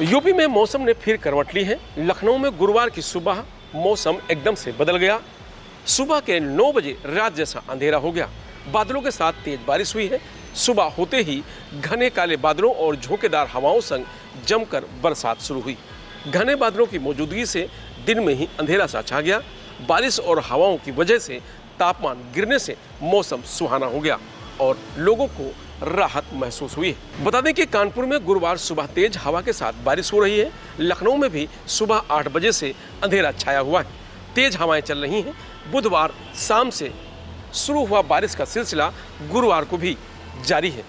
UP में मौसम ने फिर करवट ली है। लखनऊ में गुरुवार की सुबह मौसम एकदम से बदल गया। सुबह के 9 बजे रात जैसा अंधेरा हो गया। बादलों के साथ तेज बारिश हुई है। सुबह होते ही घने काले बादलों और झोंकेदार हवाओं संग जमकर बरसात शुरू हुई। घने बादलों की मौजूदगी से दिन में ही अंधेरा सा छा गया। बारिश और हवाओं की वजह से तापमान गिरने से मौसम सुहाना हो गया और लोगों को राहत महसूस हुई है। बता दें कि कानपुर में गुरुवार सुबह तेज हवा के साथ बारिश हो रही है। लखनऊ में भी सुबह 8 बजे से अंधेरा छाया हुआ है। तेज हवाएं चल रही हैं। बुधवार शाम से शुरू हुआ बारिश का सिलसिला गुरुवार को भी जारी है।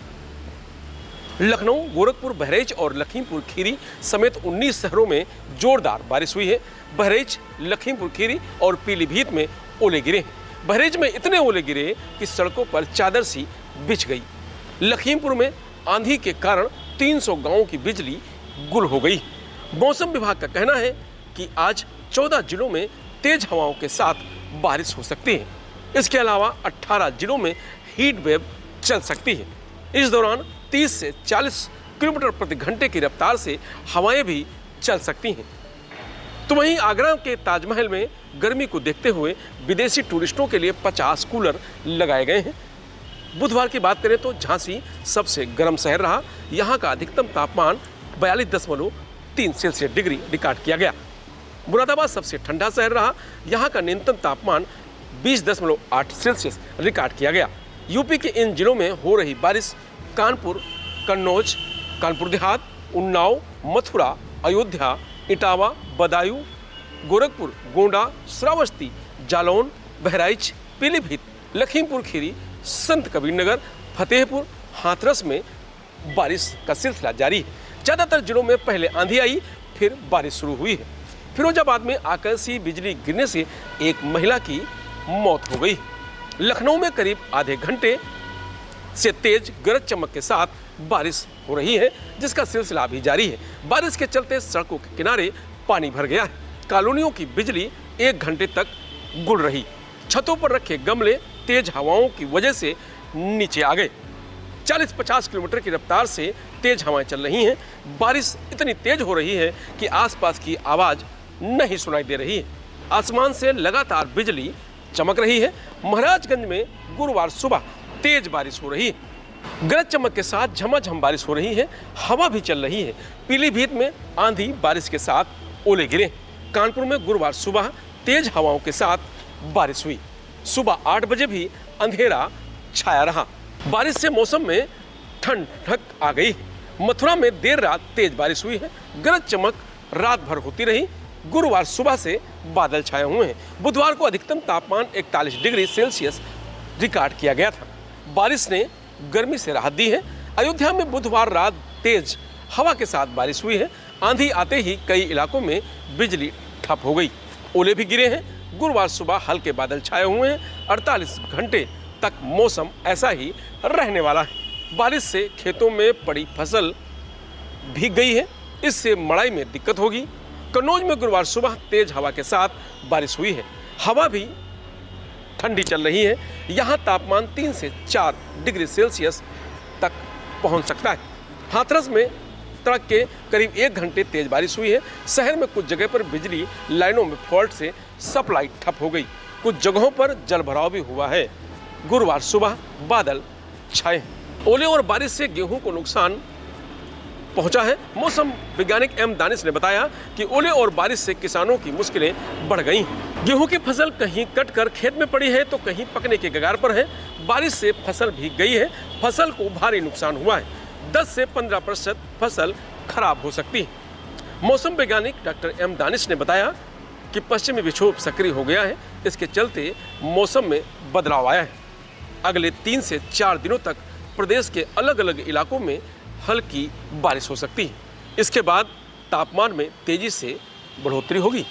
लखनऊ, गोरखपुर, बहराइच और लखीमपुर खीरी समेत 19 शहरों में जोरदार बारिश हुई है। बहराइच, लखीमपुर खीरी और पीलीभीत में ओले गिरे हैं। बहराइच में इतने ओले गिरे कि सड़कों पर चादर सी बिछ गई। लखीमपुर में आंधी के कारण 300 गांवों की बिजली गुल हो गई। मौसम विभाग का कहना है कि आज 14 जिलों में तेज हवाओं के साथ बारिश हो सकती है। इसके अलावा 18 जिलों में हीट वेव चल सकती है। इस दौरान 30 से 40 किलोमीटर प्रति घंटे की रफ्तार से हवाएं भी चल सकती हैं। तो वहीं आगरा के ताजमहल में गर्मी को देखते हुए विदेशी टूरिस्टों के लिए 50 कूलर लगाए गए हैं। बुधवार की बात करें तो झांसी सबसे गर्म शहर रहा। यहाँ का अधिकतम तापमान 42.3 सेल्सियस डिग्री रिकॉर्ड किया गया। मुरादाबाद सबसे ठंडा शहर रहा। यहाँ का न्यूनतम तापमान 20.8 सेल्सियस रिकॉर्ड किया गया। यूपी के इन जिलों में हो रही बारिश कानपुर, कन्नौज, कानपुर देहात, उन्नाव, मथुरा, अयोध्या, इटावा, बदायूं, गोरखपुर, गोंडा, श्रावस्ती, जालौन, बहराइच, पीलीभीत, लखीमपुर खीरी, संत कबीरनगर, फतेहपुर, हाथरस में बारिश का सिलसिला जारी है। ज़्यादातर जिलों में पहले आंधी आई, फिर बारिश शुरू हुई है। फिरोजाबाद में आकाशीय बिजली गिरने से एक महिला की मौत हो गई। लखनऊ में करीब आधे घंटे से तेज गरज चमक के साथ बारिश हो रही है, जिसका सिलसिला अभी जारी है। बारिश के चलते सड़कों के किनारे पानी भर गया है। कॉलोनियों की बिजली 1 घंटे तक गुल रही। छतों पर रखे गमले तेज हवाओं की वजह से नीचे आ गए। 40-50 किलोमीटर की रफ्तार से तेज हवाएं चल रही हैं। बारिश इतनी तेज हो रही है कि आसपास की आवाज़ नहीं सुनाई दे रही है। आसमान से लगातार बिजली चमक रही है। महाराजगंज में गुरुवार सुबह तेज बारिश हो रही है। गरज चमक के साथ झमाझम बारिश हो रही है। हवा भी चल रही है। पीलीभीत में आंधी बारिश के साथ ओले गिरे। कानपुर में गुरुवार सुबह तेज हवाओं के साथ बारिश हुई। सुबह 8 बजे भी अंधेरा छाया रहा। बारिश से मौसम में ठंडक आ गई। मथुरा में देर रात तेज बारिश हुई है। गरज चमक रात भर होती रही। गुरुवार सुबह से बादल छाए हुए हैं। बुधवार को अधिकतम तापमान 41 डिग्री सेल्सियस रिकॉर्ड किया गया था। बारिश ने गर्मी से राहत दी है। अयोध्या में बुधवार रात तेज हवा के साथ बारिश हुई है। आंधी आते ही कई इलाकों में बिजली ठप हो गई। ओले भी गिरे हैं। गुरुवार सुबह हल्के बादल छाए हुए हैं। 48 घंटे तक मौसम ऐसा ही रहने वाला है। बारिश से खेतों में पड़ी फसल भीग गई है। इससे मड़ाई में दिक्कत होगी। कन्नौज में गुरुवार सुबह तेज हवा के साथ बारिश हुई है। हवा भी ठंडी चल रही है। यहाँ तापमान 3 से 4 डिग्री सेल्सियस तक पहुँच सकता है। हाथरस में तड़क के करीब 1 घंटे तेज बारिश हुई है। शहर में कुछ जगह पर बिजली लाइनों में फॉल्ट से सप्लाई ठप हो गई। कुछ जगहों पर जलभराव भी हुआ है। गुरुवार सुबह बादल छाए हैं। ओले और बारिश से गेहूं को नुकसान पहुंचा है। मौसम वैज्ञानिक एम दानिश ने बताया कि ओले और बारिश से किसानों की मुश्किलें बढ़ गई हैं। गेहूं की फसल कहीं कटकर खेत में पड़ी है तो कहीं पकने के कगार पर है। बारिश से फसल भीग गई है। फसल को भारी नुकसान हुआ है। 10 से 15% फसल खराब हो सकती है। मौसम वैज्ञानिक डॉक्टर एम दानिश ने बताया कि पश्चिमी विक्षोभ सक्रिय हो गया है। इसके चलते मौसम में बदलाव आया है। अगले 3 से 4 दिनों तक प्रदेश के अलग अलग इलाकों में हल्की बारिश हो सकती है। इसके बाद तापमान में तेजी से बढ़ोतरी होगी।